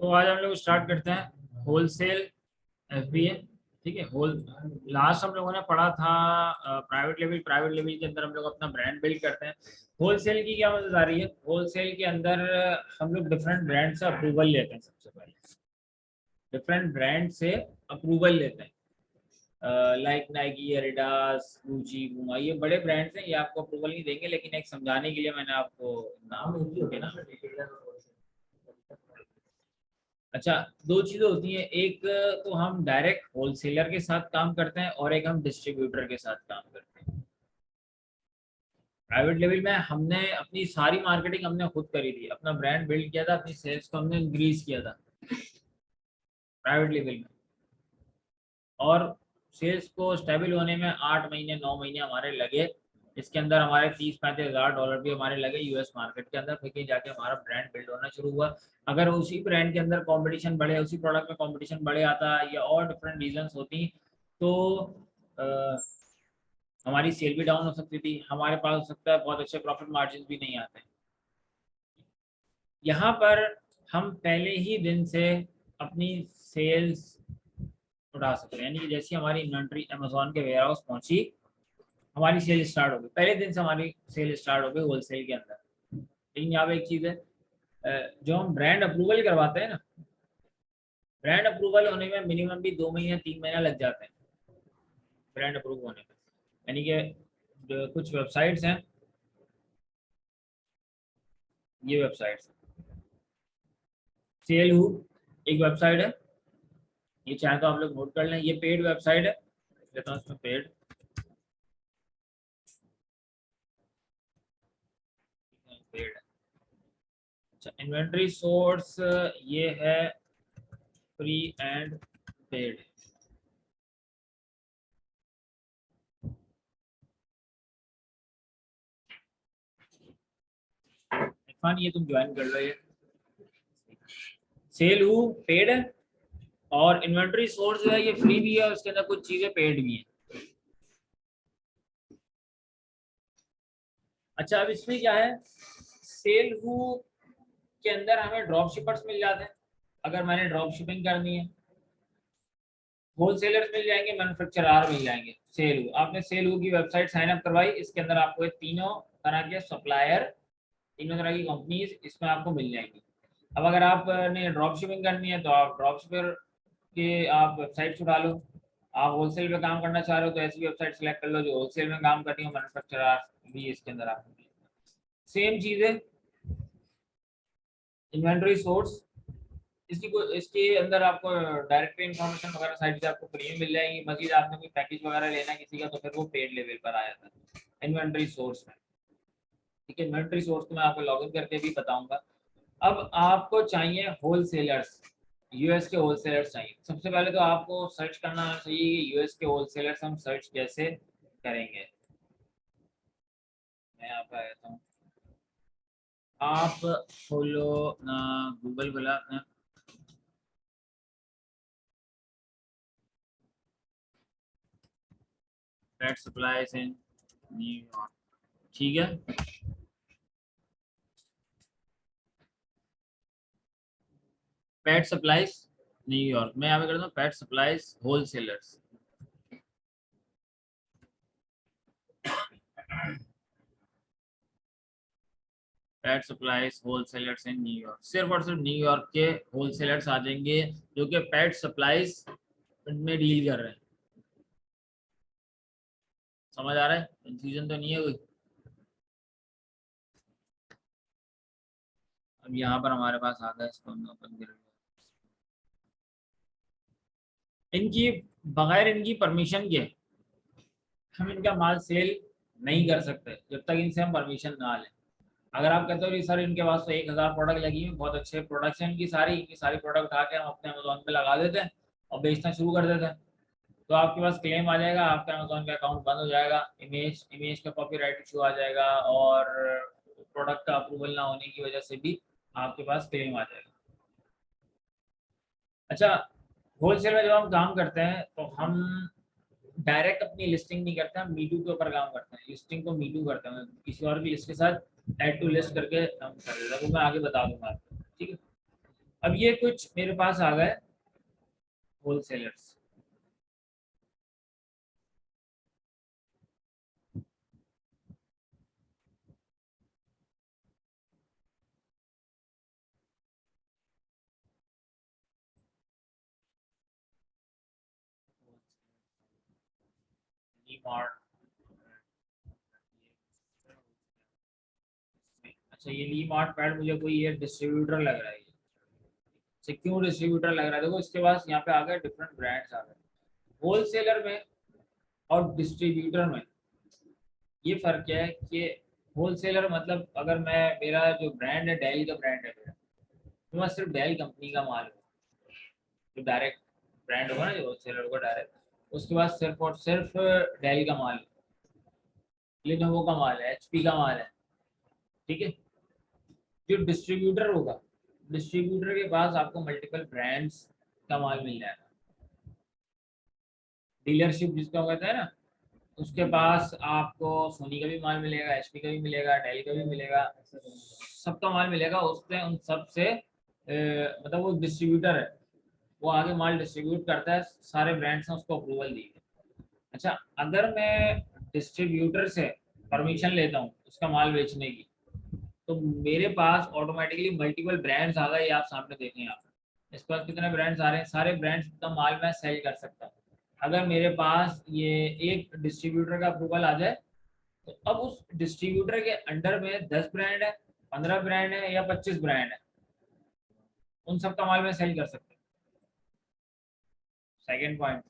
तो आज हम लोग स्टार्ट करते हैं होलसेल एफबीए। ठीक है। होल लास्ट हम लोगों ने पढ़ा था प्राइवेट लेवल के अंदर हम लोग अपना ब्रांड बिल्ड करते हैं। होलसेल की क्या मदद आ रही है? होलसेल के अंदर हम लोग डिफरेंट ब्रांड से अप्रूवल लेते हैं। सबसे पहले डिफरेंट ब्रांड से अप्रूवल लेते हैं, like Nike, Adidas, Gucci, Puma, ये बड़े ब्रांड्स हैं। ये आपको अप्रूवल नहीं देंगे, लेकिन एक समझाने के लिए मैंने आपको नाम लिखे ना। अच्छा, दो चीजें होती हैं, एक तो हम डायरेक्ट होलसेलर के साथ काम करते हैं और एक हम डिस्ट्रीब्यूटर के साथ काम करते हैं। प्राइवेट लेवल में हमने अपनी सारी मार्केटिंग हमने खुद करी थी, अपना ब्रांड बिल्ड किया था, अपनी सेल्स को हमने इंक्रीज किया था प्राइवेट लेवल में। और सेल्स को स्टेबल होने में 8 महीने 9 महीने हमारे लगे। इसके अंदर हमारे 30-35 हज़ार डॉलर भी हमारे लगे यूएस मार्केट के अंदर, फिर कहीं जाके हमारा ब्रांड बिल्ड होना शुरू हुआ। अगर उसी ब्रांड के अंदर कंपटीशन बढ़े, उसी प्रोडक्ट में कंपटीशन बढ़े आता या और डिफरेंट रीजंस होती तो आ, हमारी सेल भी डाउन हो सकती थी, हमारे पास हो सकता है बहुत अच्छे प्रॉफिट मार्जिन भी नहीं आते। यहाँ पर हम पहले ही दिन से अपनी सेल्स उठा सकते हैं, यानी कि जैसी हमारी इन्वेंट्री अमेजोन के वेयर हाउस पहुंची, हमारी सेल स्टार्ट हो गई। पहले दिन से हमारी सेल स्टार्ट हो गई होलसेल के अंदर। लेकिन यहाँ पे एक चीज़ है, जो हम ब्रांड अप्रूवल करवाते हैं ना, ब्रांड अप्रूवल होने में मिनिमम भी 2 महीने 3 महीना लग जाते हैं ब्रांड अप्रूव होने में। यानी कि कुछ वेबसाइट्स हैं, ये वेबसाइट्स सेल हु एक वेबसाइट है, ये चाहे तो आप लोग नोट कर लें, ये पेड वेबसाइट है। लेता हूँ इसमें पेड पेड है। अच्छा, इन्वेंट्री सोर्स ये है फ्री एंड पेड। इरफान ये तुम ज्वाइन कर लो। ये सेल हु पेड है और इन्वेंट्री सोर्स जो है ये फ्री भी है, उसके अंदर कुछ चीजें पेड भी हैं। अच्छा, अब इसमें क्या है, सेल हु के अंदर हमें ड्रॉप शिपर्स मिल जाते हैं अगर मैंने ड्रॉप शिपिंग करनी है, होलसेलर्स मिल जाएंगे, मैन्युफैक्चरर मिल जाएंगे। सेल हु, आपने सेल हु की वेबसाइट साइन अप करवाई, इसके अंदर आपको तीनों तरह के सप्लायर, तीनों तरह की कंपनीज इसमें आपको मिल जाएंगी। अब अगर आपने ड्रॉप शिपिंग करनी है तो आप ड्रॉप शिपर के आप वेबसाइट उठा लो। आप होलसेल में काम करना चाह रहे हो तो ऐसी वेबसाइट सेलेक्ट कर लो जो होलसेल में काम करती हो, मैन्युफैक्चरर भी इसके अंदर आपको सेम चीज़ है। इन्वेंटरी सोर्स, इसके अंदर आपको डायरेक्ट इन्फॉर्मेशन वगैरह साइट से आपको फ्री में मिल जाएंगी। मजीद आपने कोई पैकेज वगैरह लेना है किसी का तो फिर वो पेड लेवल पर आ जाता है इन्वेंटरी सोर्स में। ठीक है, इन्वेंटरी सोर्स को मैं आपको लॉगिन करके भी बताऊंगा। अब आपको चाहिए होलसेलर्स, यूएस के होलसेलर्स चाहिए। सबसे पहले तो आपको सर्च करना चाहिए कि यूएस के होलसेलर्स हम सर्च कैसे करेंगे। मैं यहाँ पे आ जाता हूँ, आप खोलो ना गूगल खोला आपने, पेट सप्लाईज इन न्यूयॉर्क। ठीक है, पेट सप्लाईज न्यूयॉर्क, मैं यहाँ पे करता हूँ pet supplies wholesalers. Pet supplies wholesalers in New York, सिर्फ और सिर्फ न्यूयॉर्क के होलसेलर्स आ जाएंगे जो कि पेट सप्लाईज में डील कर रहे हैं। समझ आ रहा है? कंफ्यूजन तो नहीं है कोई? अब यहाँ पर हमारे पास आ गया, इसको हमने ओपन कर लिया। इनकी बगैर इनकी परमिशन के हम इनका माल सेल नहीं कर सकते जब तक इनसे हम परमिशन ना लें। अगर आप कहते हो कि सर इनके पास तो 1000 प्रोडक्ट लगी हुई, बहुत अच्छे प्रोडक्ट्स हैं इनकी सारी प्रोडक्ट उठा के हम अपने अमेजोन पे लगा देते हैं और बेचना शुरू कर देते हैं, तो आपके पास क्लेम आ जाएगा, आपका अमेजोन का अकाउंट बंद हो जाएगा, इमेज इमेज का कॉपीराइट इशू आ जाएगा और प्रोडक्ट का अप्रूवल ना होने की वजह से भी आपके पास क्लेम आ जाएगा। अच्छा, होलसेल में जब हम काम करते हैं तो हम डायरेक्ट अपनी लिस्टिंग नहीं करते, हम मीटू के ऊपर काम करते हैं। लिस्टिंग को मीटू करते हैं, किसी और की लिस्ट के साथ ऐड टू लिस्ट करके हम कर देते हैं, वो मैं आगे बता दूंगा आपको। ठीक है, अब ये कुछ मेरे पास आ गए होलसेलर्स। मार्ट, अच्छा ये ली मार्ट पैड मुझे कोई ये डिस्ट्रीब्यूटर लग रहा है। अच्छा क्यों डिस्ट्रीब्यूटर लग रहा है, देखो इसके पास यहाँ पे आ गए डिफरेंट ब्रांड्स आ गए। होलसेलर में और डिस्ट्रीब्यूटर में ये फर्क क्या है कि होलसेलर मतलब अगर मैं, मेरा जो ब्रांड है डेल का ब्रांड है मेरा, तो मैं सिर्फ डेल कंपनी का माल है, जो डायरेक्ट ब्रांड होगा ना जो होलसेलर होगा डायरेक्ट, उसके बाद सिर्फ और सिर्फ डेल का माल है, लिनोवो का माल है, एचपी का माल है, ठीक है। जो डिस्ट्रीब्यूटर होगा, डिस्ट्रीब्यूटर के पास आपको मल्टीपल ब्रांड्स का माल मिल जाएगा। डीलरशिप जिसको कहते हैं ना, उसके पास आपको सोनी का भी माल मिलेगा, एचपी का भी मिलेगा, डेल का भी मिलेगा, सबका माल मिलेगा। उससे उन सब से मतलब वो डिस्ट्रीब्यूटर है, वो आगे माल डिस्ट्रीब्यूट करता है, सारे ब्रांड्स ने उसको अप्रूवल दी है। अच्छा, अगर मैं डिस्ट्रीब्यूटर से परमिशन लेता हूँ उसका माल बेचने की, तो मेरे पास ऑटोमेटिकली मल्टीपल ब्रांड्स आ गए। ये आप सामने देखें, आप इस पर कितने ब्रांड्स आ रहे हैं, सारे ब्रांड्स का माल मैं सेल कर सकता हूँ। अगर मेरे पास ये एक डिस्ट्रीब्यूटर का अप्रूवल आ जाए, तो अब उस डिस्ट्रीब्यूटर के अंडर में 10 ब्रांड है, 15 ब्रांड है या 25 ब्रांड है, उन सब का माल मैं सेल कर सकता हूँ। सेकेंड पॉइंट,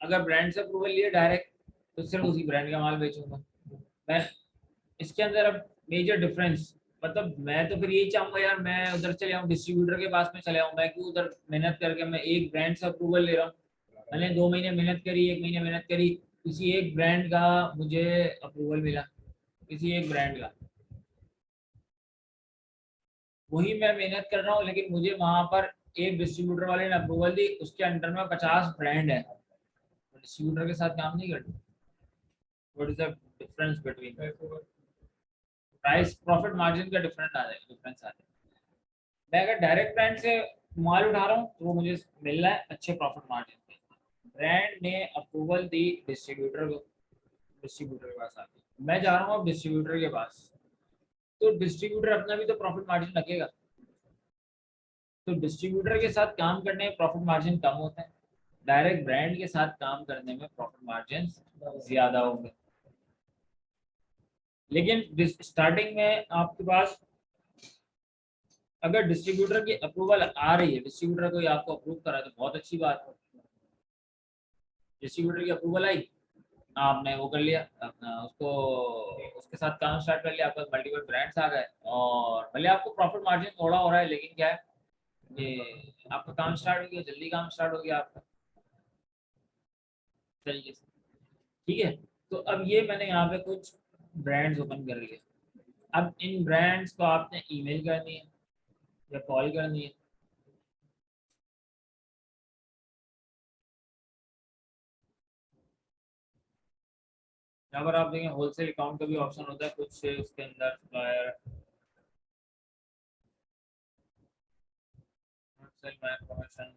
अगर ब्रांड से अप्रूवल लिए डायरेक्ट, तो सिर्फ उसी ब्रांड का माल बेचूंगा मैं। इसके अंदर अब मेजर डिफरेंस, मतलब मैं तो फिर यही चाहूंगा यार, मैं उधर चले आऊँ डिस्ट्रीब्यूटर के पास में चले आऊँ, मैं क्यों उधर मेहनत करके मैं एक ब्रांड से अप्रूवल ले रहा हूँ। मैंने 2 महीने मेहनत करी, 1 महीने मेहनत करी, किसी एक ब्रांड का मुझे अप्रूवल मिला, किसी एक ब्रांड का, वही मैं मेहनत कर रहा हूँ, लेकिन मुझे वहां पर एक डिस्ट्रीब्यूटर वाले ने अप्रूवल दी, उसके अंडर में 50 ब्रांड है, डिस्ट्रीब्यूटर के साथ काम नहीं करते। What is the difference between price, profit margin का डिफरेंस आ जाएगा, डिफरेंस आ जाएगा। मैं अगर डायरेक्ट ब्रांड से माल उठा रहा हूँ तो वो मुझे मिल रहा है अच्छे प्रॉफिट मार्जिन पे। ब्रांड ने अप्रूवल दी डिस्ट्रीब्यूटर को, डिस्ट्रीब्यूटर के पास आके मैं जा रहा हूँ अब डिस्ट्रीब्यूटर के पास, तो डिस्ट्रीब्यूटर अपना भी तो प्रॉफिट मार्जिन रखेगा। तो डिस्ट्रीब्यूटर के साथ काम करने में प्रॉफिट मार्जिन कम होता है, डायरेक्ट ब्रांड के साथ काम करने में प्रॉफिट मार्जिन ज्यादा होंगे। लेकिन स्टार्टिंग में आपके पास अगर डिस्ट्रीब्यूटर की अप्रूवल आ रही है, डिस्ट्रीब्यूटर कोई आपको अप्रूव करा तो बहुत अच्छी बात है। डिस्ट्रीब्यूटर की अप्रूवल आई, आपने वो कर लिया अपना, उसको उसके साथ काम स्टार्ट कर लिया, आपके मल्टीपल ब्रांड्स आ गए, और भले आपको प्रॉफिट मार्जिन थोड़ा हो रहा है, लेकिन क्या है कि आपका काम स्टार्ट हो गया, जल्दी काम स्टार्ट हो गया आपका तरीके से, ठीक है। तो अब ये मैंने यहाँ पे कुछ ब्रांड्स ओपन कर लिए। अब इन ब्रांड्स को आपने ईमेल करनी है या कॉल करनी है। अगर आप देखें होलसेल अकाउंट का भी ऑप्शन होता है कुछ से उसके अंदर सप्लायर, होलसेल मैन कमीशन,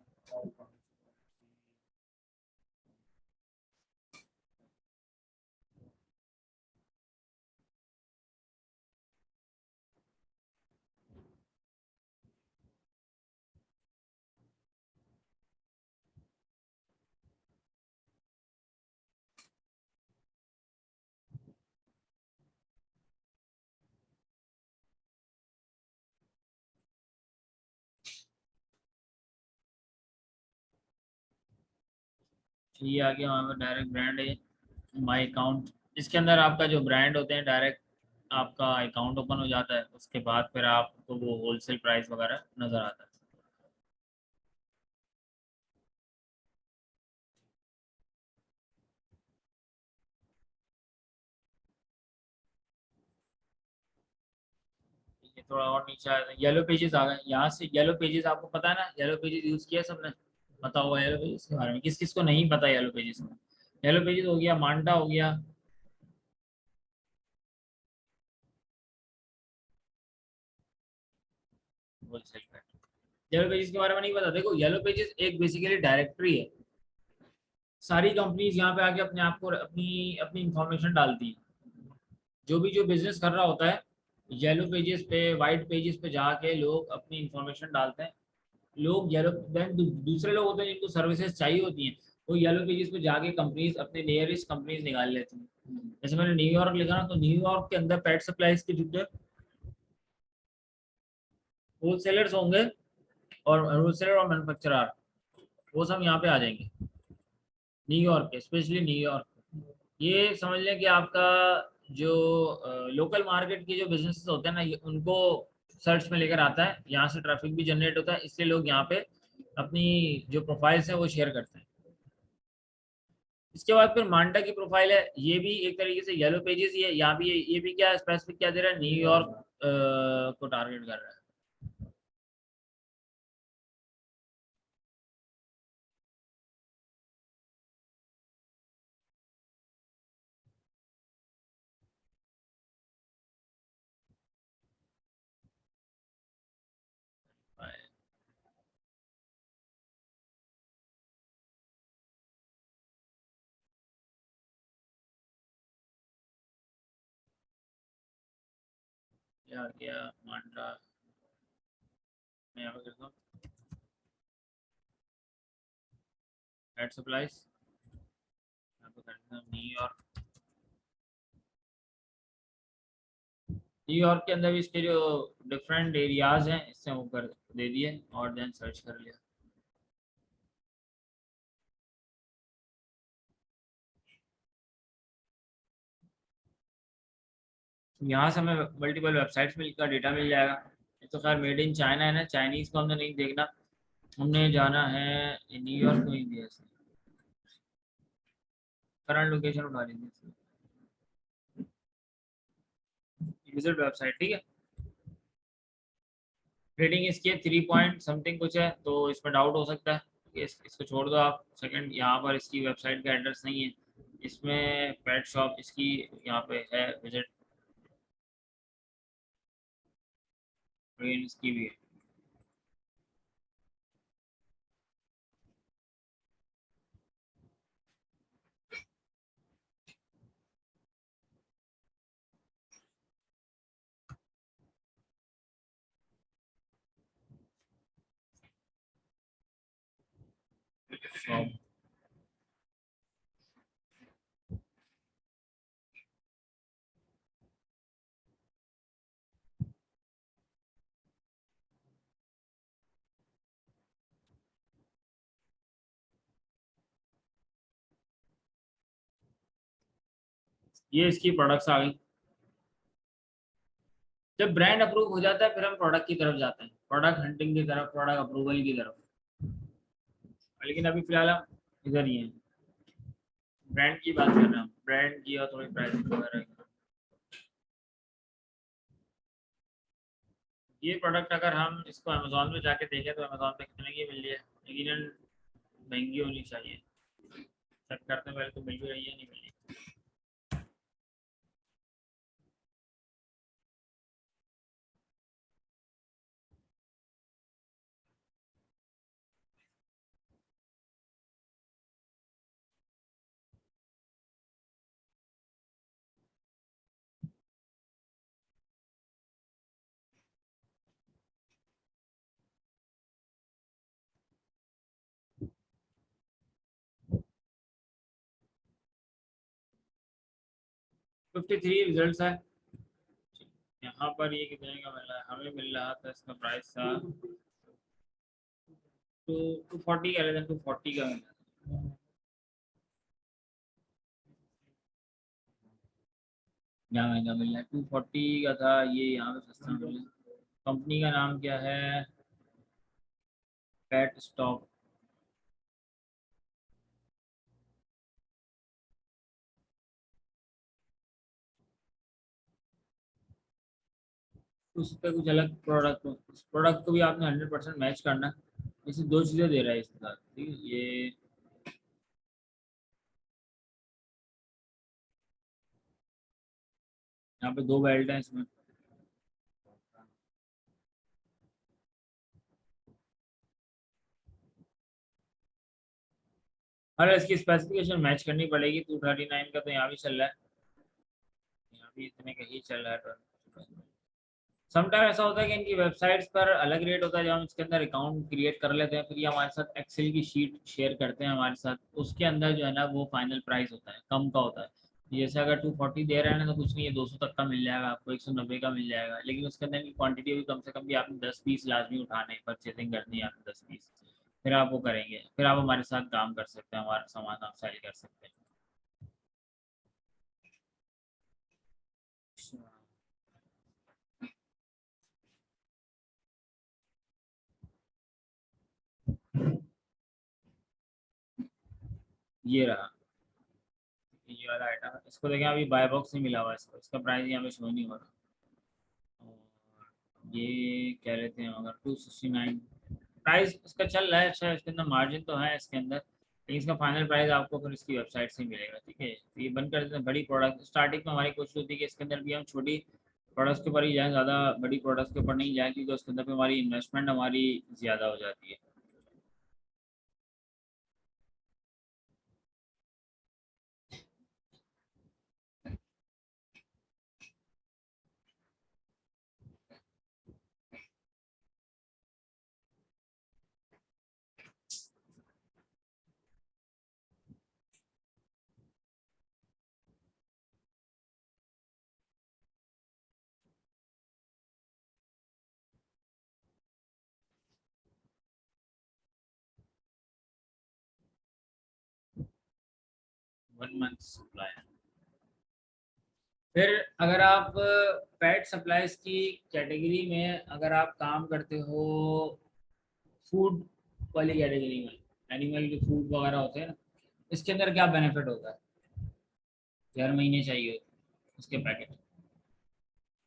ये आ गया वहाँ पर डायरेक्ट ब्रांड है माई अकाउंट। इसके अंदर आपका जो ब्रांड होते हैं डायरेक्ट आपका अकाउंट ओपन हो जाता है, उसके बाद फिर आपको वो होलसेल प्राइस वगैरह नज़र आता है। ये थोड़ा और नीचे आया, येलो पेजेस आ गए, यहाँ से येलो पेजेस आपको पता है ना, येलो पेजेस यूज़ किया सबने, पता होगा येलो पेजेस के बारे में, किस किस को नहीं पता येलो पेजेस में। येलो पेजेस हो गया, मांडा हो गया, होलसेल का। येलो पेजेस के बारे में नहीं पता? देखो येलो पेजेस एक बेसिकली डायरेक्टरी है। सारी कंपनीज यहाँ पे आके अपने आप को अपनी अपनी इंफॉर्मेशन डालती है। जो बिजनेस कर रहा होता है, येलो पेजेस पे वाइट पेजेस पे जाके लोग अपनी इंफॉर्मेशन डालते हैं। लोग येलो देन दूसरे लोग होते हैं जिनको सर्विसेज चाहिए होती हैं, वो येलो पेजेस पे जाके कंपनीज अपने नियरेस्ट कंपनीज निकाल लेती हैं। जैसे मैंने न्यूयॉर्क लिखा ना, तो न्यूयॉर्क के अंदर पेट सप्लाईज के जितने होलसेलर्स होंगे और होलसेलर और मैन्युफैक्चरर, वो सब यहाँ पे आ जाएंगे। न्यूयॉर्क के, स्पेशली न्यूयॉर्क, ये समझ लें कि आपका जो लोकल मार्केट के जो बिजनेसेस होते हैं ना, ये उनको सर्च में लेकर आता है। यहाँ से ट्रैफिक भी जनरेट होता है, इसलिए लोग यहाँ पे अपनी जो प्रोफाइल्स हैं वो शेयर करते हैं। इसके बाद फिर मांडा की प्रोफाइल है, ये भी एक तरीके से येलो पेजेस ही है। यहाँ भी ये भी क्या स्पेसिफिक क्या दे रहा है, न्यूयॉर्क को टारगेट कर रहा है। क्या क्या मांडा, मैं यहाँ पे करता हूँ एड सप्लाईज, यहाँ पे करता हूँ न्यूयॉर्क। न्यूयॉर्क के अंदर भी इसके जो डिफरेंट एरियाज हैं, इससे वो कर दे दिए और देन सर्च कर लिया। यहाँ से हमें मल्टीपल वेबसाइट्स का डेटा मिल जाएगा। ये तो खैर मेड इन चाइना है ना, चाइनीज को हमने नहीं देखना, हमने जाना है न्यूयॉर्क में ही दिया इसने। करंट लोकेशन उठा लीजिए, विजिट वेबसाइट, ठीक है। रेटिंग इसकी है 3 पॉइंट समथिंग कुछ है, तो इसमें डाउट हो सकता है कि इसको छोड़ दो आप। सेकंड, यहाँ पर इसकी वेबसाइट का एड्रेस नहीं है, इसमें पेट शॉप इसकी यहाँ पे है विजिट, ट्रेन इसकी भी है। ये इसकी प्रोडक्ट्स आ गई। जब ब्रांड अप्रूव हो जाता है फिर हम प्रोडक्ट की तरफ जाते हैं, प्रोडक्ट हंटिंग की तरफ, प्रोडक्ट अप्रूवल की तरफ। लेकिन अभी फिलहाल हम इधर ही हैं, ब्रांड की बात कर रहे हैं हम, ब्रांड की और थोड़ी प्राइसिंग वगैरह की। ये प्रोडक्ट अगर हम इसको अमेजोन में जाके देखें तो अमेजोन पे कितने की मिल रही है, लेकिन महंगी होनी चाहिए। चेक करते हैं पहले तो मिल भी रही है नहीं मिल रही। 53 रिजल्ट है। यहाँ पर ये कितने का मिल रहा है, हमें मिल रहा था, इसका प्राइस था टू 240 का, 240 का मिल रहा है। यहाँ महंगा मिल रहा है, 240 का था ये, यहाँ पे सस्ता मिल रहा है। कंपनी का नाम क्या है, पेट स्टॉप। उस पर कुछ अलग प्रोडक्ट हो, उस प्रोडक्ट को भी आपने 100% मैच करना है। इसे दो चीज़ें दे रहा है इसके साथ, ठीक है। ये यहाँ पे दो बेल्ट हैं इसमें। अरे इसकी स्पेसिफिकेशन मैच करनी पड़ेगी। 239 का तो यहाँ भी चल रहा है, यहाँ भी इतने का ही चल रहा है। समटाइम ऐसा होता है कि इनकी वेबसाइट्स पर अलग रेट होता है, जब हम इसके अंदर अकाउंट क्रिएट कर लेते हैं, फिर ये हमारे साथ एक्सेल की शीट शेयर करते हैं हमारे साथ, उसके अंदर जो है ना वो फाइनल प्राइस होता है, कम का होता है। जैसे अगर 240 दे रहे हैं ना, तो कुछ नहीं है, 200 तक का मिल जाएगा आपको, 190 का मिल जाएगा, लेकिन उसके अंदर की क्वांटिटी होगी कम से कम भी आपने 10 पीस लाजमी उठाने, परचेजिंग करनी है आपने 10 पीस, फिर आप वो करेंगे, फिर आप हमारे साथ काम कर सकते हैं, हमारा सामान आप सेल कर सकते हैं। अच्छा, ये रहा, ये वाला आइटम, इसको देखें अभी बाय बॉक्स नहीं मिला हुआ, इसको इसका प्राइस यहाँ पे शो नहीं हो रहा। और ये कह रहे थे अगर 269 प्राइस इसका चल रहा है, अच्छा इसके अंदर मार्जिन तो है इसके अंदर, लेकिन इसका फाइनल प्राइस आपको फिर इसकी वेबसाइट से ही मिलेगा। ठीक है, तो ये बंद कर देते हैं। बड़ी प्रोडक्ट स्टार्टिंग में हमारी कोशिश होती है कि इसके अंदर भी हम छोटी प्रोडक्ट्स के ऊपर ही जाएँ, ज़्यादा बड़ी प्रोडक्ट्स के ऊपर नहीं जाए, क्योंकि उसके अंदर भी हमारी इन्वेस्टमेंट हमारी ज़्यादा हो जाती है। 1 मंथ सप्लाई। फिर अगर आप पेट सप्लाईज की कैटेगरी में अगर आप काम करते हो, फूड वाली कैटेगरी में, एनिमल के फूड वगैरह होते हैं ना, इसके अंदर क्या बेनिफिट होता है कि हर महीने चाहिए होते हैं उसके पैकेट।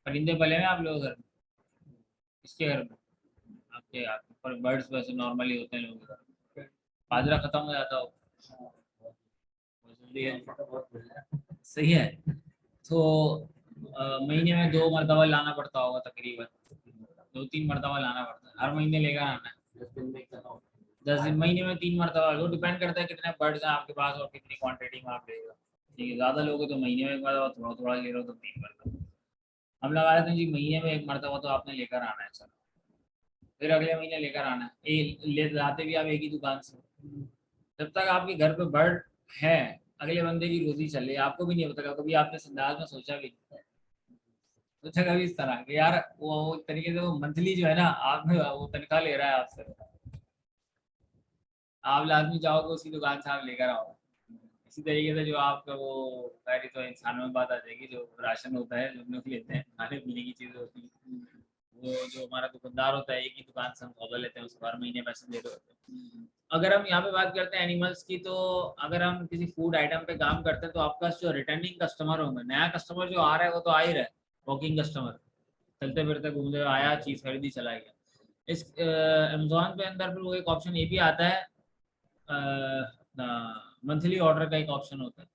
परिंदे पले हैं आप लोग घर में, किसके घर में? आपके आपके पर बर्ड्स वैसे नॉर्मली होते हैं लोगों के घर में। बाजरा खत्म हो जाता हो, बहुत जल्दी है। सही है। तो महीने में 2 मरतबा लाना पड़ता होगा तकरीबन, 2-3 मरतबा लाना पड़ता है, हर महीने लेकर आना है। 10 दिन, महीने में 3 मरतबा, वो डिपेंड करता है कितने बर्ड्स हैं आपके पास और कितनी क्वांटिटी में आप ले रहे हो। ठीक है, ज़्यादा लोगे तो महीने में एक मरतबा, थोड़ा थोड़ा ले रहे हो तो 3 मरतबा। हम लगा लेते हैं जी महीने में 1 मरतबा तो आपने लेकर आना है सर, फिर अगले महीने लेकर आना है, ले लाते भी आप एक ही दुकान से। जब तक आपके घर पे बर्ड है, अगले बंदे की रोजी चल रही है, आपको भी नहीं पता, कभी आपने संदाज में सोचा भी नहीं, सोचा कभी इस तरह कि यार वो एक तरीके से वो मंथली जो है ना, आप वो तनख्वाह ले रहा है आपसे, आप लाजमी जाओगे उसकी दुकान से आप लेकर आओ। इसी तरीके से जो आपका वो सारी तो इंसानों में बात आ जाएगी, जो राशन होता है जो हम लोग लेते हैं, खाने पीने की चीज़ें होती हैं, वो जो हमारा दुकानदार होता है, एक ही दुकान से हम सौदा लेते हैं, उसको हर महीने पैसे दे रहे होते हैं। अगर हम यहाँ पे बात करते हैं एनिमल्स की, तो अगर हम किसी फूड आइटम पे काम करते हैं, तो आपका जो रिटर्निंग कस्टमर होंगे, नया कस्टमर जो आ रहा है वो तो आ ही रहा है, वॉकिंग कस्टमर, चलते फिरते घूमते हुए आया, चीज़ खरीदी चला गया। इस अमेजोन पे अंदर फिर वो एक ऑप्शन ये भी आता है, मंथली ऑर्डर का एक ऑप्शन होता है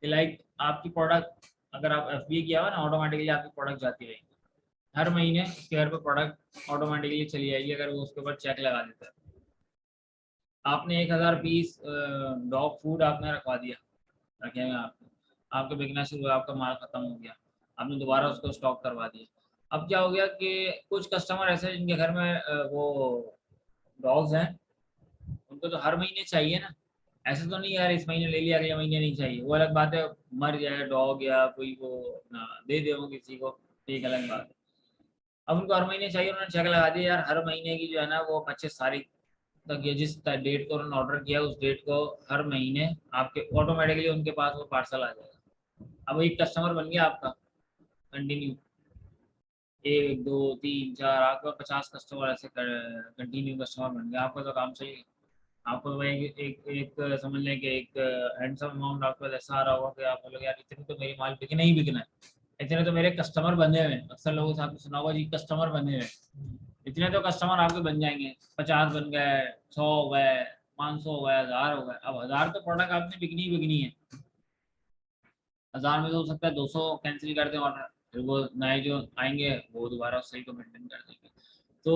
कि लाइक आपकी प्रोडक्ट, अगर आप FBA किया हुआ ना, ऑटोमेटिकली आपकी प्रोडक्ट जाती रहेगी, हर महीने उसके घर पे प्रोडक्ट ऑटोमेटिकली चली जाएगी, अगर वो उसके ऊपर चेक लगा देता है। आपने 1,000 पीस डॉग फूड आपने रखवा दिया, रखे हैं आपने, आपका बिकना शुरू हुआ, आपका माल खत्म हो गया, आपने दोबारा उसको स्टॉक करवा दिया। अब क्या हो गया कि कुछ कस्टमर ऐसे हैं जिनके घर में वो डॉग्स हैं, उनको तो हर महीने चाहिए ना, ऐसे तो नहीं यार इस महीने ले लिया अगले महीने नहीं चाहिए, वो अलग बात है, मर जाए डॉग या कोई वो ना दे दे वो किसी को, तो एक अलग बात है। अब उनको हर महीने चाहिए, उन्होंने चेक लगा दिया यार, हर महीने की जो है ना वो 25 तारीख तक, ये जिस डेट को उन्होंने ऑर्डर किया उस डेट को हर महीने आपके ऑटोमेटिकली उनके पास वो पार्सल आ जाएगा। अब एक कस्टमर बन गया आपका कंटिन्यू, 1 2 3 4, आपके 50 कस्टमर ऐसे कंटिन्यू कस्टमर बन गया, आपका तो काम सही है। आपको तो भाई एक समझ लें कि एक हैंडसम अमाउंट आपके पास ऐसा आ रहा होगा कि आप बोलोगे यार इतने तो मेरी माल बिकना ही बिकना है, इतने तो मेरे कस्टमर बने हुए हैं। अक्सर लोगों से आपने सुना होगा जी कस्टमर बने हुए हैं, इतने तो कस्टमर आपके बन जाएंगे, 50 बन गए, 100 हो गए, 500 हो गए, 1000 हो गए। अब 1000 तो प्रोडक्ट आपने बिकनी ही बिकनी है, 1000 में तो हो सकता है 200 कैंसिल कर दें ऑर्डर, फिर वो नए जो आएंगे वो दोबारा सही को मेंटेन कर देंगे। तो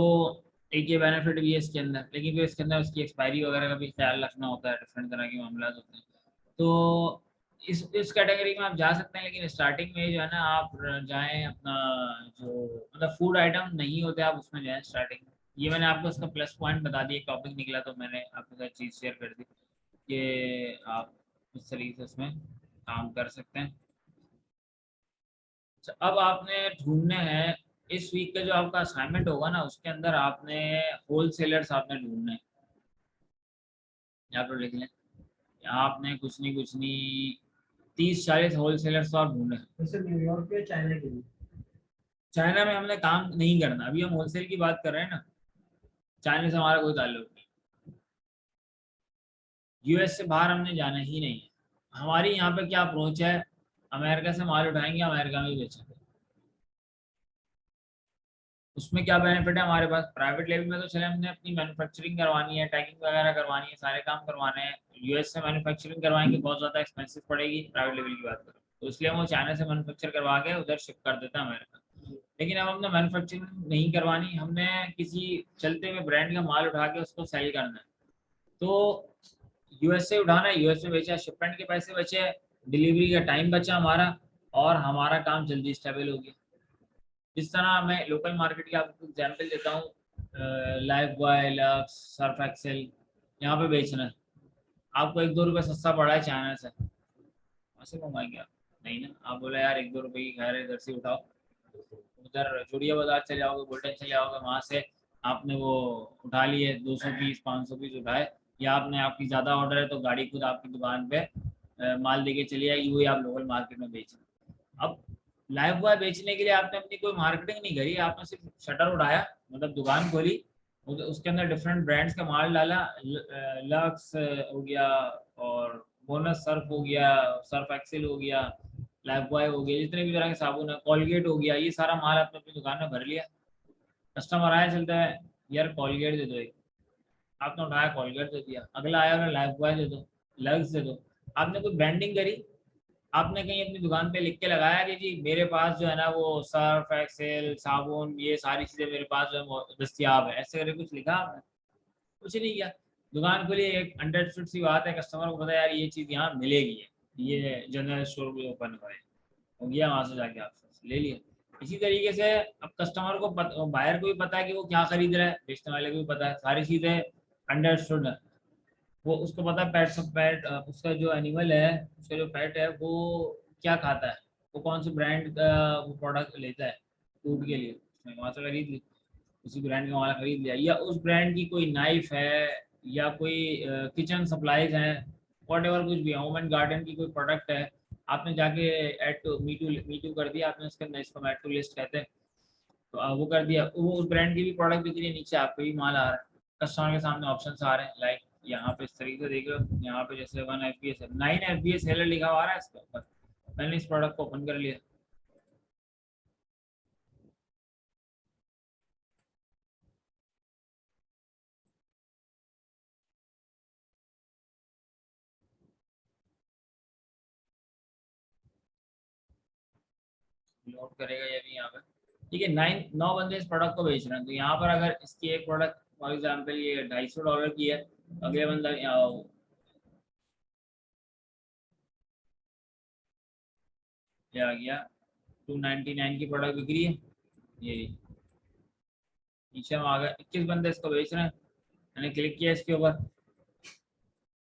एक ये बेनिफिट भी है इसके अंदर, लेकिन फिर इसके अंदर उसकी एक्सपायरी वगैरह का भी ख्याल रखना होता है, डिफरेंट तरह के मामला होते हैं। तो इस कैटेगरी में आप जा सकते हैं, लेकिन स्टार्टिंग में जो है ना आप जाएं अपना जो मतलब फूड आइटम नहीं होते आप उसमें जाएं स्टार्टिंग में। ये मैंने आपको इसका प्लस पॉइंट बता दिया, टॉपिक निकला तो मैंने आपके साथ चीज़ शेयर कर दी कि आप इस तरीके से इसमें काम कर सकते हैं। अच्छा, अब आपने ढूंढने हैं इस वीक का जो आपका असाइनमेंट होगा ना उसके अंदर आपने होल सेलर्स आपने ढूंढने हैं। यहाँ पर लिख लें, यहाँ आपने कुछ नहीं 30-40 होल सेलर्स तो आप ढूंढे। जैसे न्यूयॉर्क में चाइना के लिए। चाइना में हमने काम नहीं करना, अभी हम होलसेल की बात कर रहे हैं ना, चाइना से हमारा कोई ताल्लुक नहीं। यूएस से बाहर हमने जाना ही नहीं है। हमारी यहाँ पे क्या अप्रोच है, अमेरिका से माल उठाएंगे अमेरिका में ही बेचेंगे। उसमें क्या बेनिफिट है हमारे पास, प्राइवेट लेवल में तो चले हमने अपनी मैन्युफैक्चरिंग करवानी है, टैगिंग वगैरह करवानी है, सारे काम करवाने हैं। यूएस से मैन्युफैक्चरिंग करवाएंगे बहुत ज़्यादा एक्सपेंसिव पड़ेगी प्राइवेट लेवल की बात करें तो, इसलिए हम वो चाइना से मैन्युफैक्चर करवा के उधर शिप कर देते हैं अमेरिका। लेकिन अब हमने मैन्युफैक्चरिंग नहीं करवानी, हमने किसी चलते हुए ब्रांड का माल उठा के उसको सेल करना है। तो यूएस से उठाना है, यूएस में बेचा, शिपमेंट के पैसे बचे, डिलीवरी का टाइम बचा हमारा, और हमारा काम जल्दी स्टेबल हो गया। जिस तरह मैं लोकल मार्केट की आपको एग्जाम्पल देता हूँ, Lifebuoy, Lux, Surf Excel, यहाँ पे बेचना है, आपको 1-2 रुपये सस्ता पड़ा है चाइना से, वहाँ से मंगाएंगे आप? नहीं ना, आप बोले यार 1-2 रुपये की खैर है, इधर से उठाओ, उधर चूड़िया बाजार चले जाओगे, गोल्डन चले जाओगे, वहाँ से आपने वो उठा लिए 200 पीस 500 पीस उठाए, या आपने आपकी ज़्यादा ऑर्डर है तो गाड़ी खुद आपकी दुकान पे माल देके चली आएगी, वही आप लोकल मार्केट में बेच रहे। अब लाइव बॉय बेचने के लिए आपने अपनी कोई मार्केटिंग नहीं करी, आपने सिर्फ शटर उठाया, मतलब दुकान खोली, उसके अंदर डिफरेंट ब्रांड्स का माल डाला, लक्स हो गया, और बोनस सर्फ हो गया, सर्फ एक्सेल हो गया, लाइफ बॉय हो गया, जितने भी तरह के साबुन है, कोलगेट हो गया, ये सारा माल आपने अपनी दुकान में भर लिया। कस्टमर आया चलता है, यार कोलगेट दे दो एक, आपने उठाया कोलगेट दे दिया, अगला आया अगर लाइफ बॉय दे दो, लक्स दे दो। आपने कोई ब्रांडिंग करी, आपने कहीं अपनी दुकान पे लिख के लगाया कि जी मेरे पास जो है ना वो सर्फ एक्सेल साबुन ये सारी चीज़ें मेरे पास जो है वो दस्तियाब है, ऐसे करके कुछ लिखा आपने? कुछ नहीं किया। दुकान खोली, एक अंडरस्टूड सी बात है, कस्टमर को पता है यार ये चीज़ यहाँ मिलेगी है, ये जनरल स्टोर भी ओपन हुआ है, हो गया, वहाँ से जाके आपसे ले लिया। इसी तरीके से अब कस्टमर को बायर को भी पता है कि वो क्या खरीद रहा है, बेचने वाले को भी पता है, सारी चीज़ें अंडरस्टूड है। वो उसको पता है पेट, सब पेट उसका जो एनिमल है, उसका जो पेट है वो क्या खाता है, वो कौन से ब्रांड का वो प्रोडक्ट लेता है फूड के लिए, उसने वहाँ से खरीद ली, उसी ब्रांड का वहाँ खरीद लिया, या उस ब्रांड की कोई नाइफ है, या कोई किचन सप्लाईज हैं, वॉट एवर कुछ भी है, होम एंड गार्डन की कोई प्रोडक्ट है, आपने जाके ऐड टू मी टू कर दिया आपने उसके अंदर, इसको ऐड टू लिस्ट कहते हैं, तो वो कर दिया, वो उस ब्रांड की भी प्रोडक्ट बिक रही है, नीचे आपको भी माल आ रहा है, कस्टमर के सामने ऑप्शन आ रहे हैं, लाइक यहाँ पे इस तरीके से देखो, यहाँ पे जैसे 1 FBS है, 9 FBS सेलर लिखा हुआ आ रहा है इसके ऊपर, मैंने इस प्रोडक्ट को ओपन कर लिया, लोड करेगा ये भी यहाँ पे, ठीक है, 9 बंदे इस प्रोडक्ट को बेच रहे हैं, तो यहाँ पर अगर इसकी एक प्रोडक्ट फॉर एग्जाम्पल ये $250 की है, अगले बंदा ये आ गया 299 की प्रोडक्ट बिक रही है, ये नीचे हम आ गए, 21 बंदे इसको बेच रहे हैं, मैंने क्लिक किया इसके ऊपर,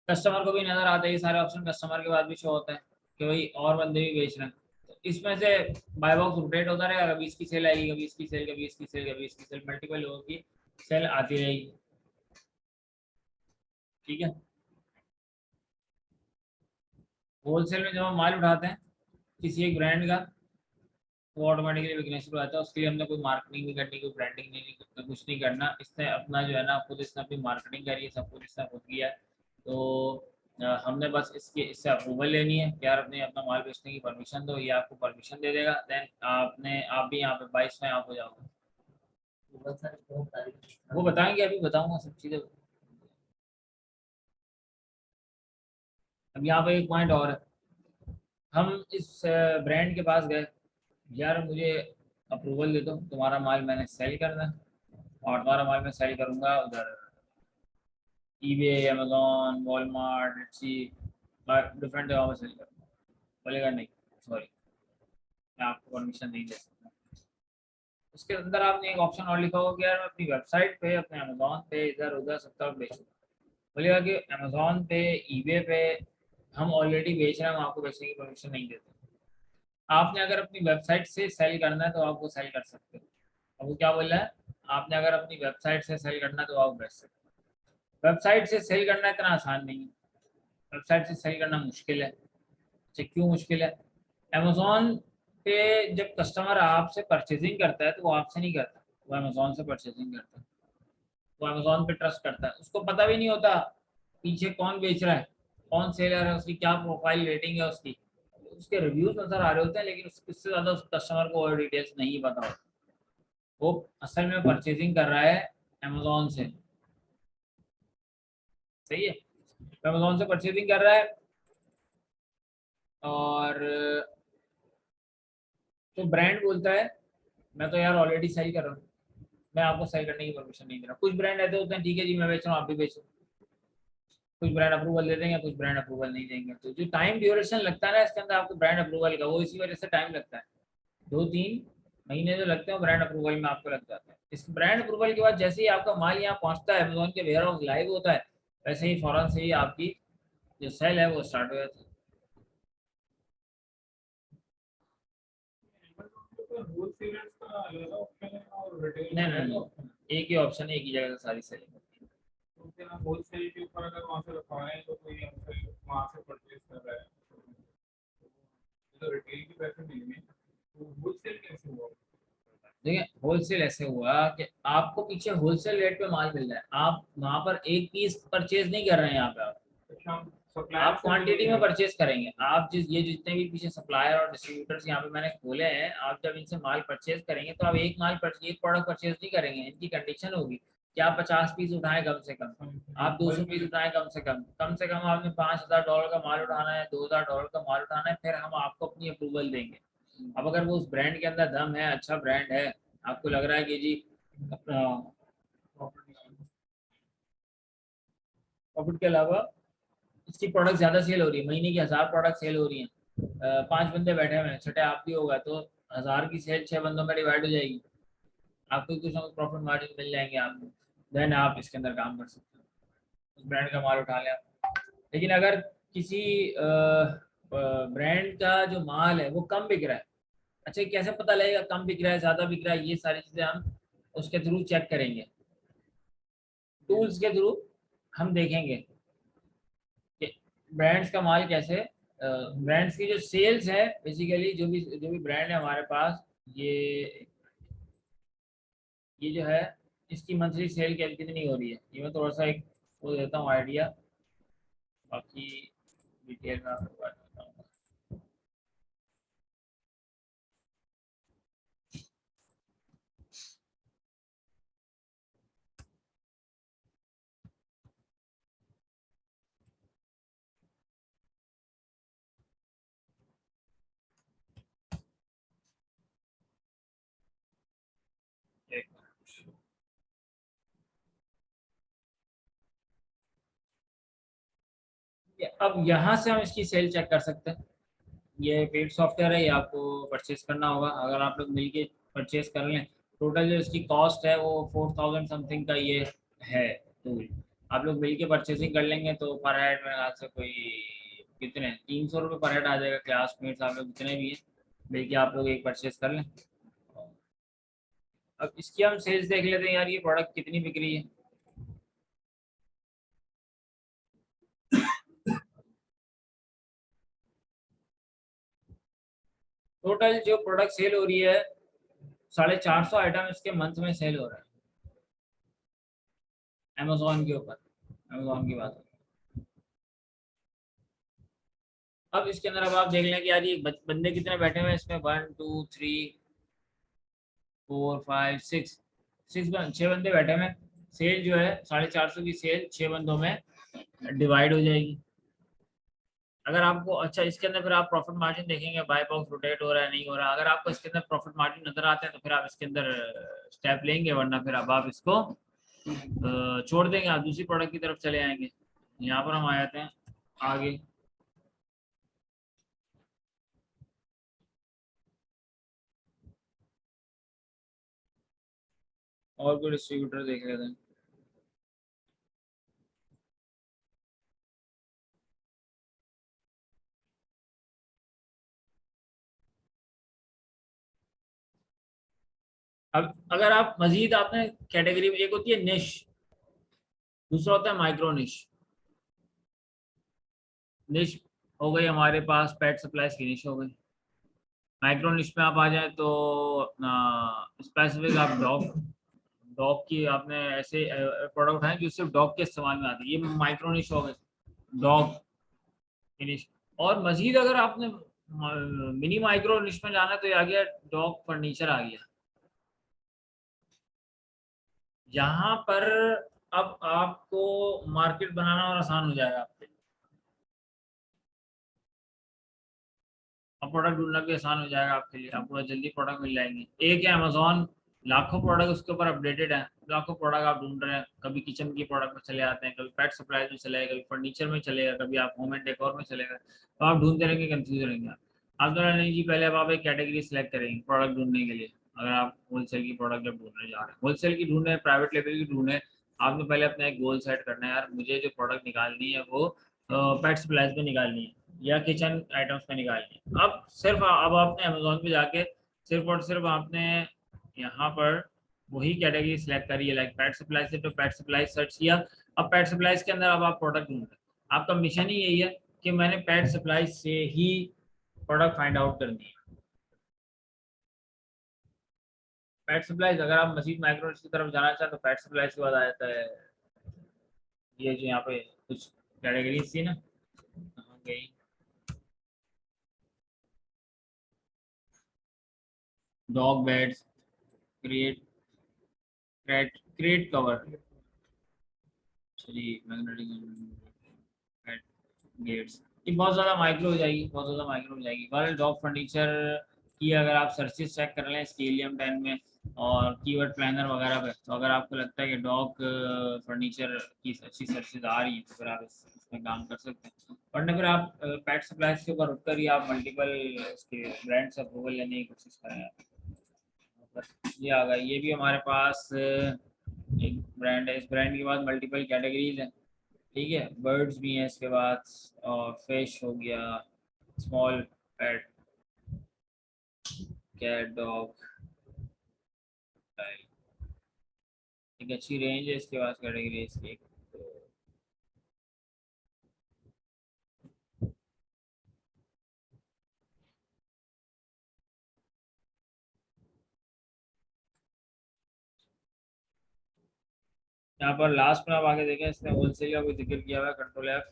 कस्टमर को भी नजर आता है, ये सारे ऑप्शन कस्टमर के बाद भी शो होता है कि भाई और बंदे भी बेच रहे हैं, तो इसमें से बाय बॉक्स रोटेट होता रहेगा, कभी इसकी सेल आएगी, कभी इसकी सेल, कभी इसकी सेल, कभी इसकी सेल, मल्टीपल लोगों की सेल आती रहेगी, ठीक है। होलसेल में जब हम माल उठाते हैं किसी एक ब्रांड का, वो ऑटोमेटिकली बिकने शुरू हो जाता है, उसके लिए हमने कोई मार्केटिंग नहीं करनी, कोई ब्रांडिंग नहीं करना, कुछ नहीं करना, इसने अपना जो है ना खुद इसने अपनी मार्केटिंग करी है, सब कुछ इसने खुद किया है, तो हमने बस इससे अप्रूवल लेनी है कि यार अपने अपना माल बेचने की परमिशन दो, ये आपको परमिशन दे देगा, देन आप भी यहाँ पे 22 में आप हो जाओगे, वो बताएंगे, अभी बताऊंगा सब चीज़ें। अब यहाँ पे एक पॉइंट और है, हम इस ब्रांड के पास गए, यार मुझे अप्रूवल दे दो, तुम्हारा माल मैंने सेल करना है, और तुम्हारा माल मैं सेल करूंगा उधर eBay, Amazon, Walmart, Etsy, different जगहों में सेल करूंगा। बोलेगा नहीं, सॉरी, मैं आपको परमिशन नहीं दे सकता। उसके अंदर आपने एक ऑप्शन और लिखा होगा कि यार मैं अपनी वेबसाइट पे, अपने अमेजोन पे, इधर उधर सब तरफ बेचूंगा। बोलेगा कि अमेजोन पे, ईबे पे हम ऑलरेडी बेच रहे हैं, हम आपको बेचने की परमिशन नहीं देते। आपने अगर अपनी वेबसाइट से सेल करना है तो आप वो सेल कर सकते हो। अब वो क्या बोल रहा है, आपने अगर अपनी वेबसाइट से सेल करना है तो आप बेच सकते हो। वेबसाइट से सेल करना इतना आसान नहीं है, वेबसाइट से सेल करना मुश्किल है। अच्छा, क्यों मुश्किल है? अमेजोन पे जब कस्टमर आपसे परचेजिंग करता है तो वो आपसे नहीं करता, वो अमेजोन से परचेजिंग करता है। वो अमेजोन पे ट्रस्ट करता है, उसको पता भी नहीं होता पीछे कौन बेच रहा है, कौन सेलर है, उसकी क्या प्रोफाइल रेटिंग है उसकी। उसके रिव्यूज नजर आ रहे होते हैं लेकिन उससे ज्यादा उस कस्टमर को और डिटेल्स नहीं पता होता। वो असल में परचेजिंग कर रहा है अमेजोन से, सही है, तो अमेजोन से परचेजिंग कर रहा है। और तो ब्रांड बोलता है मैं तो यार ऑलरेडी सेल कर रहा हूँ, मैं आपको सेल करने की परमिशन नहीं दे रहा। कुछ ब्रांड ऐसे होते हैं, ठीक है जी मैं बेच रहा हूँ, आप भी बेचो। कुछ ब्रांड अप्रूवल दे देंगे, कुछ ब्रांड अप्रूवल नहीं देंगे। तो जो टाइम ड्यूरेशन लगता है ना इसके अंदर आपको ब्रांड अप्रूवल का, वो इसी वजह से टाइम लगता है। 2-3 महीने जो लगते हैं ब्रांड अप्रूवल में आपको लग जाता है। इस ब्रांड अप्रूवल के बाद जैसे ही आपका माल यहाँ पहुँचता है, अमेजोन के वेयर हाउस लाइव होता है, वैसे ही फौरन से ही आपकी जो सेल है वो स्टार्ट हो जाती है। होलसेलर्स का अलग ऑप्शन है और रिटेल नहीं का नहीं अलग नहीं, ऑप्शन है। एक ही ऑप्शन है, एक ही जगह से सारी सेलिंग होती है। तो क्या होलसेल के ऊपर अगर वहाँ से रखवा रहे हैं तो कोई हमसे वहाँ से परचेज कर रहा है तो रिटेल के पैसे मिलेंगे, तो होलसेल कैसे हुआ? देखिए होलसेल ऐसे हुआ कि आपको पीछे होलसेल रेट पे माल मिल रहा है, आप वहां पर एक पीस परचेज नहीं कर रहे हैं। यहाँ पे अच्छा, हम सप्लायर आप से क्वांटिटी में मिलेंगे। परचेज करेंगे। आप ये जितने भी पीछे सप्लायर और डिस्ट्रीब्यूटर्स यहाँ पे मैंने खोले हैं, आप जब इनसे माल परचेज करेंगे तो आप एक प्रोडक्ट परचेज नहीं करेंगे। इनकी कंडीशन होगी कि आप 50 पीस उठाएं कम से कम, आप 200 पीस उठाएं कम से कम आपने $5,000 का माल उठाना है, $2,000 का माल उठाना है, फिर हम आपको अपनी अप्रूवल देंगे। अब अगर वो उस ब्रांड के अंदर दम है, अच्छा ब्रांड है, आपको लग रहा है कि जी प्रॉफिट के अलावा इसकी प्रोडक्ट ज्यादा सेल हो रही है, महीने की 1000 प्रोडक्ट सेल हो रही है, 5 बंदे बैठे हुए हैं, छठे आप भी होगा, तो 1000 की सेल 6 बंदों में डिवाइड हो जाएगी, आपको कुछ ना कुछ प्रॉफिट मार्जिन मिल जाएंगे आपको। देन आप इसके अंदर काम कर सकते हो, उस ब्रांड का माल उठा लें आप। लेकिन अगर किसी ब्रांड का जो माल है वो कम बिक रहा है, अच्छा कैसे पता लगेगा कम बिक रहा है ज्यादा बिक रहा है? ये सारी चीजें हम उसके थ्रू चेक करेंगे, टूल्स के थ्रू हम देखेंगे कि ब्रांड्स का माल कैसे, ब्रांड्स की जो सेल्स है, बेसिकली जो भी ब्रांड है हमारे पास, ये ये जो है इसकी मंथली सेल कितनी हो रही है, ये मैं थोड़ा सा एक वो देता हूँ आइडिया, बाकी डिटेल में आपको बात बताऊंगा। एक मिनट। अब यहाँ से हम इसकी सेल चेक कर सकते हैं। ये पेड सॉफ्टवेयर है, ये आपको परचेज करना होगा। अगर आप लोग मिलके परचेज कर लें, टोटल जो इसकी कॉस्ट है वो 4000 समथिंग का ये है टूल। आप लोग मिलके परचेजिंग कर लेंगे तो पर हेड मेरे ख्याल से कोई कितने 300 रुपये पर हेड आ जाएगा। क्लासमेट्स आप लोग जितने भी हैं मिलके आप लोग एक परचेज कर लें। अब इसकी हम सेल्स देख लेते हैं यार, ये प्रोडक्ट कितनी बिक रही है। टोटल जो प्रोडक्ट सेल हो रही है, 450 आइटम इसके मंथ में सेल हो रहा है अमेजोन के ऊपर। अमेजोन की बात है। अब इसके अंदर अब आप देख लें कि यार ये बंदे कितने बैठे हुए हैं इसमें, 1 2 3 4 5 6, 6 बंदे बैठे हुए हैं। सेल जो है 450 की सेल 6 बंदों में डिवाइड हो जाएगी। अगर आपको अच्छा इसके अंदर फिर आप प्रॉफिट मार्जिन देखेंगे, बाय बॉक्स रोटेट हो रहा है नहीं हो रहा, अगर आपको इसके अंदर प्रॉफिट मार्जिन नजर आते हैं तो फिर आप इसके अंदर स्टेप लेंगे, वरना फिर अब आप इसको छोड़ देंगे, आप दूसरी प्रोडक्ट की तरफ चले आएंगे। यहाँ पर हम आ जाते हैं आगे। और कोई डिस्ट्रीब्यूटर देख लेते हैं। अब अगर आप मजीद आपने कैटेगरी में, एक होती है निश, दूसरा होता है माइक्रो निश। निश हो गई हमारे पास पेट सप्लाईज की निश हो गई। माइक्रो निश में आप आ जाए तो स्पेसिफिक आप डॉग, डॉग की आपने ऐसे प्रोडक्ट उठाए जो सिर्फ डॉग के इस्तेमाल में आते हैं, ये माइक्रो निश हो गए, डॉग की निश। और मजीद अगर आपने मिनी माइक्रो निश में जाना है तो ये आ गया डॉग फर्नीचर आ गया। यहाँ पर अब आपको मार्केट बनाना और आसान हो जाएगा आपके, अब प्रोडक्ट ढूंढना भी आसान हो जाएगा आपके लिए, आपको जल्दी प्रोडक्ट मिल जाएंगे। एक है अमेजोन, लाखों प्रोडक्ट उसके ऊपर अपडेटेड है, लाखों प्रोडक्ट आप ढूंढ रहे हैं, कभी किचन की प्रोडक्ट में चले आते हैं, कभी पेट सप्लाई में चलेगा, कभी फर्नीचर में चलेगा, कभी आप होम एंड डेकोर में चलेगा, तो आप ढूंढते रहेंगे, कंफ्यूज रहेंगे आप तो नहीं जी। पहले अब आप एक कैटेगरी सेलेक्ट करेंगे प्रोडक्ट ढूंढने के लिए। अगर आप होलसेल की प्रोडक्ट जब ढूंढने जा रहे हैं, होलसेल की ढूंढे, प्राइवेट लेवल की ढूंढे, आपने पहले अपना एक गोल सेट करना है, यार मुझे जो प्रोडक्ट निकालनी है वो पेट सप्लाईज में निकालनी है या किचन आइटम्स में निकालनी है। अब सिर्फ अब आपने अमेजोन पे जाके सिर्फ और सिर्फ आपने यहाँ पर वही कैटेगरी सिलेक्ट करी है, लाइक पेट सप्लाई से, तो पेट सप्लाई सर्च किया। अब पेट सप्लाईज के अंदर अब आप प्रोडक्ट ढूंढ रहे हैं, आपका मिशन ही यही है कि मैंने पेट सप्लाई से ही प्रोडक्ट फाइंड आउट करनी है। पेट सप्लाईज अगर आप मजीद माइक्रो की तरफ जाना चाहें तो पेट सप्लाईज के बाद आ जाता है ये जो यहाँ पे कुछ कैटेगरीज थी ना, कहाँ गई, dog beds, create, crate crate cover, चलिए मैग्नेटिक गेट्स, ये बहुत ज़्यादा माइक्रो हो जाएगी, बहुत ज़्यादा माइक्रो हो जाएगी। बहरहाल डॉग फर्नीचर की अगर आप सर्चेस चेक कर लें स्केलियम 10 में और कीवर्ड प्लानर वगैरह पे, तो अगर आपको लगता है कि डॉग फर्नीचर की अच्छी सर्चेज आ रही है तो फिर आप इसमें काम कर सकते हैं, वरना फिर आप पेट सप्लाईज के ऊपर रुककर ही आप मल्टीपल उसके ब्रांड्स अप्रूवल लेने की कोशिश करें। ये आ गया, ये भी हमारे पास एक ब्रांड है, इस ब्रांड के बाद मल्टीपल कैटेगरीज हैं, ठीक है, बर्ड्स भी हैं इसके बाद, और फिश हो गया, स्मॉल पेट, कैट, डॉग, एक अच्छी रेंज है इसके पास कैटेगरी इसकी। तो यहाँ पर लास्ट में आप आगे देखें, इसने होलसेल का कोई जिक्र किया हुआ है, कंट्रोल एफ।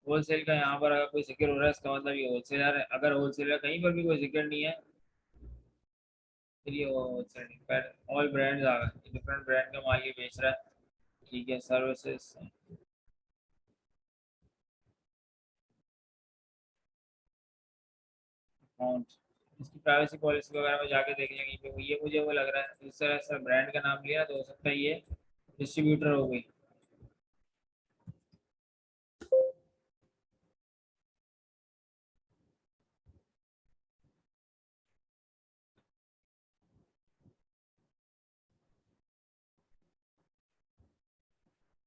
होलसेल का यहाँ पर अगर कोई जिक्र हो रहा है इसका मतलब ये होलसेलर है, अगर होलसेलर कहीं पर भी कोई जिक्र नहीं है फिर ये होलसेल पर ऑल ब्रांड्स आ गए, डिफरेंट ब्रांड का माल ये बेच रहा है, ठीक है, सर्विसेज, अकाउंट, इसकी प्राइवेसी पॉलिसी वगैरह में जाके देख लेंगे, तो ये मुझे वो लग रहा है इस तरह से ब्रांड का नाम लिया तो हो सकता है ये डिस्ट्रीब्यूटर हो गई।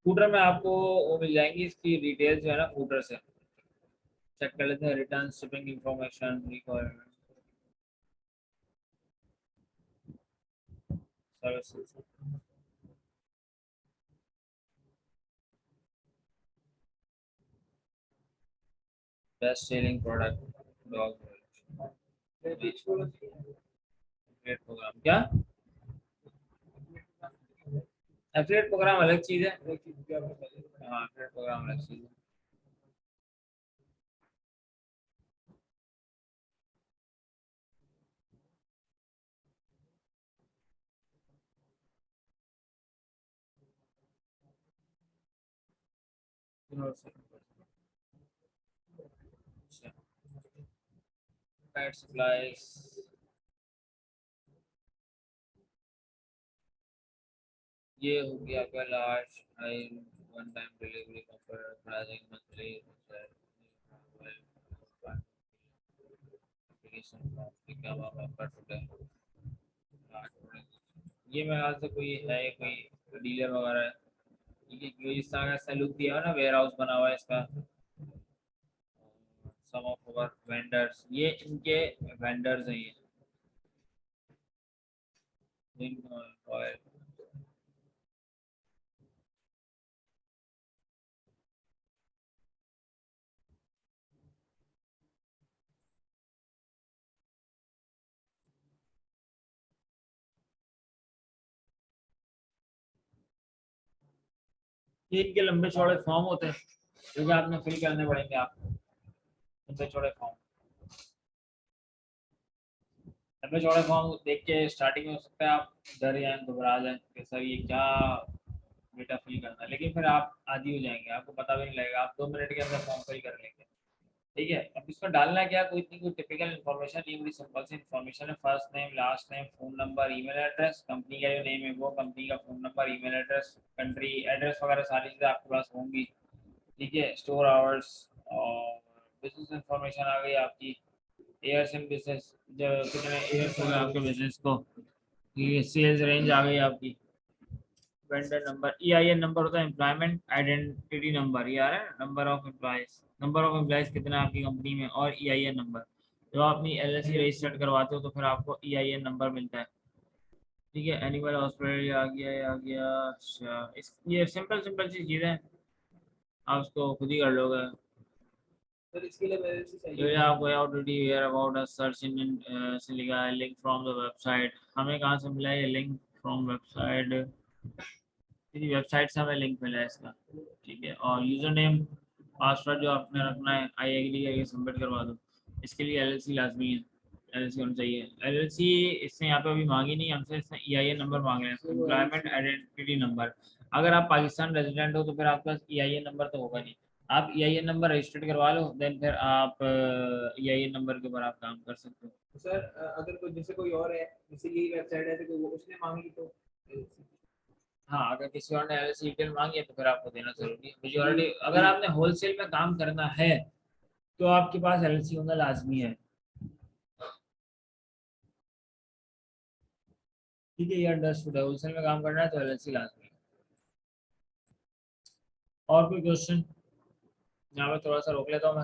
फूटर में आपको वो मिल जाएंगी, इसकी डिटेल्स जो है ना फूटर से चेक कर लेते हैं, return, shipping information, requirement, services, best selling product, dog program क्या, एफिलिएट प्रोग्राम अलग चीज़ है, हाँ एफिलिएट प्रोग्राम अलग चीज़ है। थोड़ा सा पैड सप्लाईज, ये हो गया आपका last time one time delivery offer pricing monthly application क्या ऑफर टुडे। ये मेरे ख्याल से कोई है, कोई डीलर वगैरह है, ठीक है, क्योंकि इस तरह का सैलूट दिया है ना, वेयर हाउस बना हुआ है इसका। सम ऑफ आवर वेंडर्स, ये इनके वेंडर्स हैं ये। ऑयल ये इनके लंबे चौड़े फॉर्म होते हैं जो कि आपने फिल करने पड़ेंगे आपको, लंबे चौड़े फॉर्म। लंबे चौड़े फॉर्म देख के स्टार्टिंग में हो सकता है आप डर जाए, घबरा जाए कि सर ये क्या डेटा फिल करना है, लेकिन फिर आप आदी हो जाएंगे, आपको पता भी नहीं लगेगा, आप 2 मिनट के अंदर फॉर्म फिल कर लेंगे। ठीक है, अब इसमें डालना क्या, कोई इतनी कोई टिपिकल इन्फॉर्मेशन नहीं, बड़ी सिंपल सी इन्फॉर्मेशन है। First name, last name, phone number, email address, company का जो नेम है वो, कंपनी का phone number, email address, country address वगैरह सारी चीज़ें आपके पास होंगी। ठीक है, स्टोर आवर्स और बिजनेस इंफॉर्मेशन आ गई आपकी, ईयर्स इन बिजनेस, जो कितने ईयर्स हो गए आपके बिजनेस को, ये सेल्स रेंज आ गई आपकी, वेंडर नंबर, EIN नंबर होता है एम्प्लॉयमेंट आइडेंटिटी नंबर, ये आ रहा है, नंबर ऑफ एम्प्लॉयज कितना है आपकी कंपनी में, और EIN नंबर। जब आप अपनी LLC रजिस्टर्ड करवाते हो तो फिर आपको EIN नंबर मिलता है। ठीक है, एनिमल हॉस्पिटल आ गया, ये आ गया। अच्छा, इस ये सिंपल सिंपल सी चीज़ें हैं, आप उसको खुद ही कर लोगे। सर इसके लिए मेरे से तो चाहिए। ये आपको already hair about a search engine से लिखा है, लिंक फ्रॉम द वेबसाइट, हमें कहाँ से मिला है ये लिंक, फ्रॉम वेबसाइट, किसी वेबसाइट से हमें लिंक मिला है इसका। ठीक है, और यूजर नेम पासवर्ड जो आपने रखना है, आई एग्री करके सबमिट करवा दो। इसके लिए LLC लाजमी है, LLC होनी चाहिए। LLC इसने यहाँ पे अभी मांगी नहीं हमसे, इसने EIN नंबर मांगे हैं, एम्प्लॉयमेंट आइडेंटिटी नंबर। अगर आप पाकिस्तान रेजिडेंट हो तो फिर आपके पास EIN नंबर तो होगा नहीं, आप EIN नंबर रजिस्टर्ड करवा लो, देन फिर आप EIN नंबर के ऊपर आप काम कर सकते हो। सर अगर कोई जैसे कोई और है, जैसे यही वेबसाइट है तो उसने मांगी तो हाँ, अगर किसी और ने LLC डिटेल मांगी है तो फिर आपको देना जरूरी है मेजोरिटी। अगर आपने होलसेल में काम करना है तो आपके पास LLC होना लाजमी है। ठीक है, ये अंडरस्टूड है, होलसेल में काम करना है तो LLC लाजमी है। और कोई क्वेश्चन? यहाँ पे थोड़ा सा रोक लेता हूँ मैं।